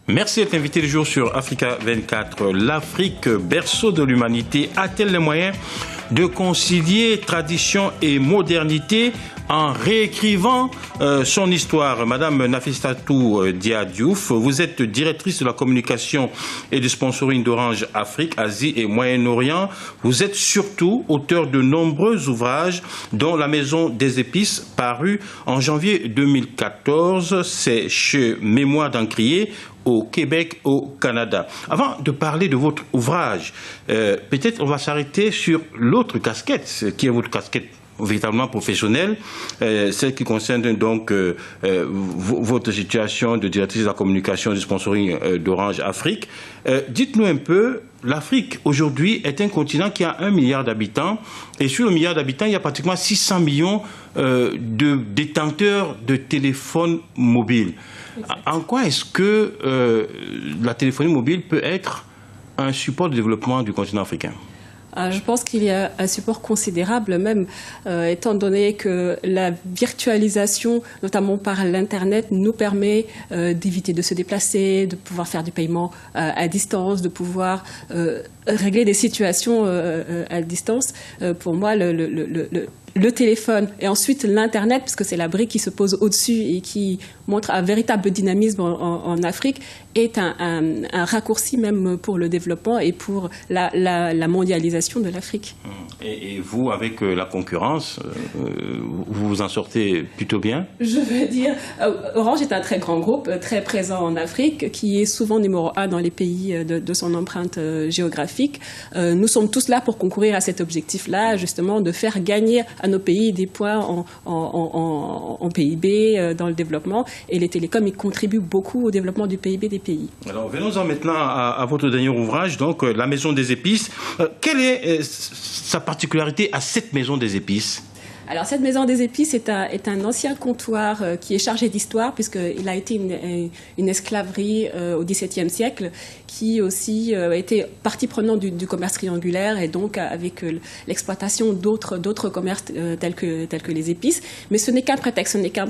Merci d'être invité le jour sur Africa 24. L'Afrique, berceau de l'humanité, a-t-elle les moyens de concilier tradition et modernité en réécrivant son histoire? Madame Nafissatou Dia Diouf, vous êtes directrice de la communication et du sponsoring d'Orange Afrique, Asie et Moyen-Orient. Vous êtes surtout auteur de nombreux ouvrages, dont La Maison des Épices, paru en janvier 2014. C'est chez Mémoire d'Encrier, au Québec, au Canada. Avant de parler de votre ouvrage, peut-être on va s'arrêter sur l'autre casquette, qui est votre casquette véritablement professionnelle, celle qui concerne donc votre situation de directrice de la communication et du sponsoring d'Orange Afrique. Dites-nous un peu, l'Afrique aujourd'hui est un continent qui a 1 milliard d'habitants, et sur le milliard d'habitants, il y a pratiquement 600 millions de détenteurs de téléphones mobiles. En quoi est-ce que la téléphonie mobile peut être un support de développement du continent africain? Je pense qu'il y a un support considérable, même étant donné que la virtualisation, notamment par l'Internet, nous permet d'éviter de se déplacer, de pouvoir faire du paiement à distance, de pouvoir régler des situations à distance. Pour moi, le téléphone et ensuite l'Internet, puisque c'est la brique qui se pose au-dessus et qui montre un véritable dynamisme en Afrique, est un raccourci même pour le développement et pour la mondialisation de l'Afrique. Et vous, avec la concurrence, vous vous en sortez plutôt bien? Je veux dire, Orange est un très grand groupe, très présent en Afrique, qui est souvent numéro 1 dans les pays de son empreinte géographique. Nous sommes tous là pour concourir à cet objectif-là, justement, de faire gagner à nos pays des points en PIB, dans le développement. Et les télécoms, ils contribuent beaucoup au développement du PIB des pays. Alors, venons-en maintenant à votre dernier ouvrage, donc La Maison des Épices. Quelle est sa particularité à cette Maison des Épices? Alors, cette Maison des Épices est un ancien comptoir qui est chargé d'histoire, puisqu'il a été une esclaverie au XVIIe siècle, qui aussi était partie prenante du commerce triangulaire, et donc avec l'exploitation d'autres commerces tels que les épices. Mais ce n'est qu'un prétexte, ce n'est qu'un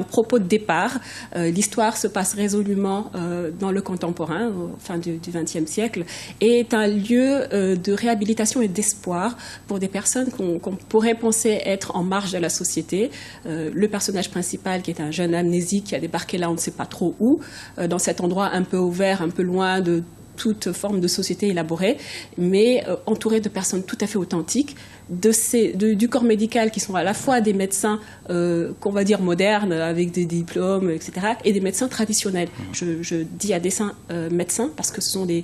propos de départ. L'histoire se passe résolument dans le contemporain, au fin du XXe siècle, et est un lieu de réhabilitation et d'espoir pour des personnes qu'on pourrait penser être en marge de la société. Le personnage principal, qui est un jeune amnésique qui a débarqué là, on ne sait pas trop où, dans cet endroit un peu ouvert, un peu loin de toute forme de société élaborée, mais entouré de personnes tout à fait authentiques, du corps médical qui sont à la fois des médecins qu'on va dire modernes, avec des diplômes, etc., et des médecins traditionnels. Je dis à dessein médecins, parce que ce sont des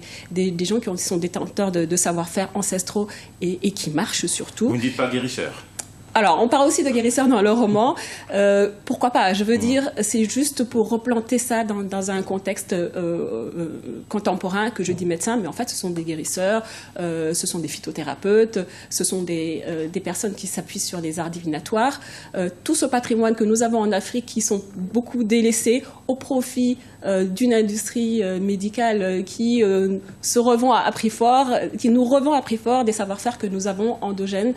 gens qui sont détenteurs de savoir-faire ancestraux et qui marchent surtout. Vous ne dites pas guérisseurs? Alors, on parle aussi de guérisseurs dans le roman. Pourquoi pas? Je veux dire, c'est juste pour replanter ça dans un contexte contemporain, que je dis médecin, mais en fait, ce sont des guérisseurs, ce sont des phytothérapeutes, ce sont des personnes qui s'appuient sur les arts divinatoires. Tout ce patrimoine que nous avons en Afrique, qui sont beaucoup délaissés au profit d'une industrie médicale qui se revend à prix fort, qui nous revend à prix fort des savoir-faire que nous avons endogènes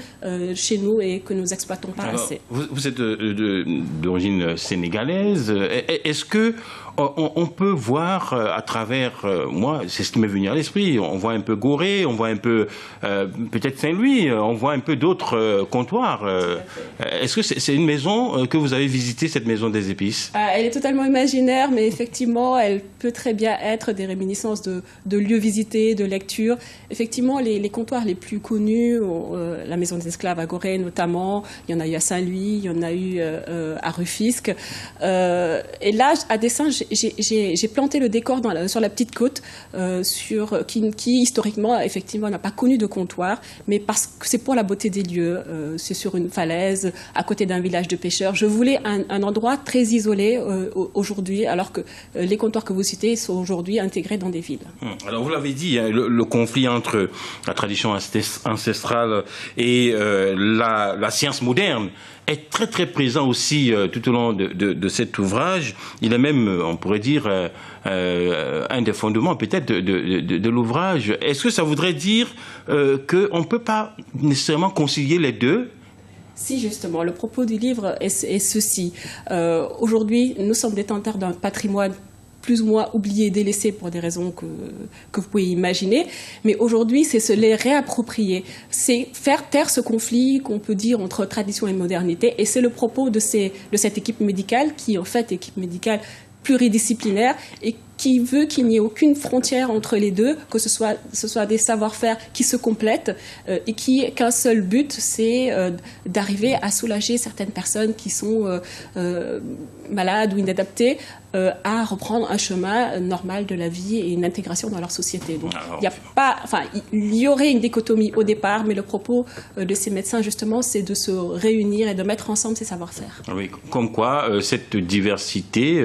chez nous et que nous exploitons pas assez. Vous êtes d'origine sénégalaise. Est-ce que on peut voir à travers, moi, c'est ce qui m'est venu à l'esprit, on voit un peu Gorée, on voit un peu peut-être Saint-Louis, on voit un peu d'autres comptoirs. Est-ce que c'est une maison que vous avez visitée, cette Maison des Épices? Elle est totalement imaginaire, mais effectivement, elle peut très bien être des réminiscences de lieux visités, de lectures. Effectivement, les comptoirs les plus connus, la Maison des Esclaves à Gorée notamment, il y en a eu à Saint-Louis, il y en a eu à Rufisque. Et là, à dessein, j'ai planté le décor sur la petite côte, qui historiquement, effectivement, n'a pas connu de comptoir, mais parce que c'est pour la beauté des lieux. C'est sur une falaise, à côté d'un village de pêcheurs. Je voulais un endroit très isolé aujourd'hui, alors que les comptoirs que vous citez sont aujourd'hui intégrés dans des villes. Alors, vous l'avez dit, hein, le conflit entre la tradition ancestrale et la science moderne est très très présent aussi tout au long de cet ouvrage. Il est même, on pourrait dire, un des fondements peut-être de l'ouvrage. Est-ce que ça voudrait dire qu'on ne peut pas nécessairement concilier les deux? Si, justement, le propos du livre est ceci. Aujourd'hui, nous sommes détenteurs d'un patrimoine plus ou moins oubliés, délaissés pour des raisons que vous pouvez imaginer. Mais aujourd'hui, c'est se les réapproprier. C'est faire taire ce conflit qu'on peut dire entre tradition et modernité. Et c'est le propos de cette équipe médicale, qui est en fait équipe médicale pluridisciplinaire et qui veut qu'il n'y ait aucune frontière entre les deux, que ce soit des savoir-faire qui se complètent et qu'un seul but, c'est d'arriver à soulager certaines personnes qui sont malades ou inadaptées à reprendre un chemin normal de la vie et une intégration dans leur société. Donc, il y aurait une dichotomie au départ, mais le propos de ces médecins, justement, c'est de se réunir et de mettre ensemble ces savoir-faire. Oui, comme quoi cette diversité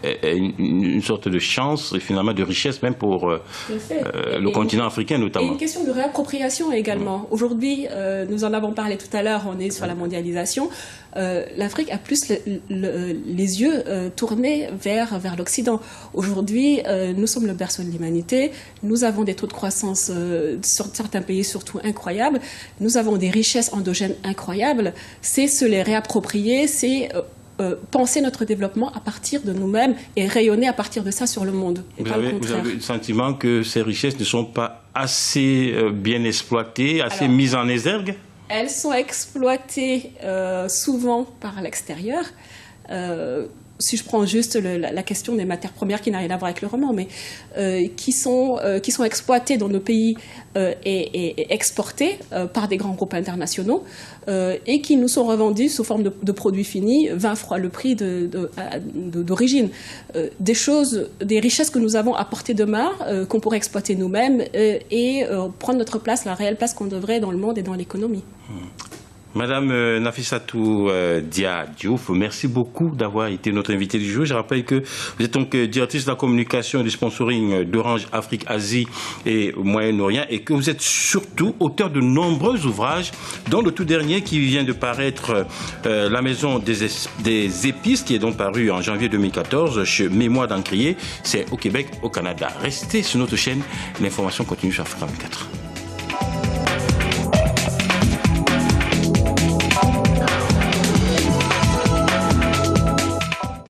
est une sorte de chance et finalement de richesse même pour le continent africain notamment. Et une question de réappropriation également. Aujourd'hui, nous en avons parlé tout à l'heure, on est sur la mondialisation. L'Afrique a plus les yeux tournés vers l'Occident. Aujourd'hui, nous sommes le berceau de l'humanité. Nous avons des taux de croissance sur certains pays surtout incroyables. Nous avons des richesses endogènes incroyables. C'est se les réapproprier, c'est penser notre développement à partir de nous-mêmes et rayonner à partir de ça sur le monde. Vous avez le sentiment que ces richesses ne sont pas assez bien exploitées, assez mises en exergue? Elles sont exploitées souvent par l'extérieur. Si je prends juste la question des matières premières qui n'a rien à voir avec le roman, mais qui sont exploitées dans nos pays et exportées par des grands groupes internationaux et qui nous sont revendues sous forme de produits finis, 20 fois le prix d'origine. Des richesses que nous avons à portée de main, qu'on pourrait exploiter nous-mêmes et prendre notre place, la réelle place qu'on devrait dans le monde et dans l'économie. Madame Nafissatou Dia Diouf, merci beaucoup d'avoir été notre invitée du jour. Je rappelle que vous êtes donc directrice de la communication et du sponsoring d'Orange Afrique, Asie et Moyen-Orient et que vous êtes surtout auteur de nombreux ouvrages, dont le tout dernier qui vient de paraître, La Maison des Épices, qui est donc paru en janvier 2014 chez Mémoire d'Encrier. C'est au Québec, au Canada. Restez sur notre chaîne. L'information continue sur Africa 24.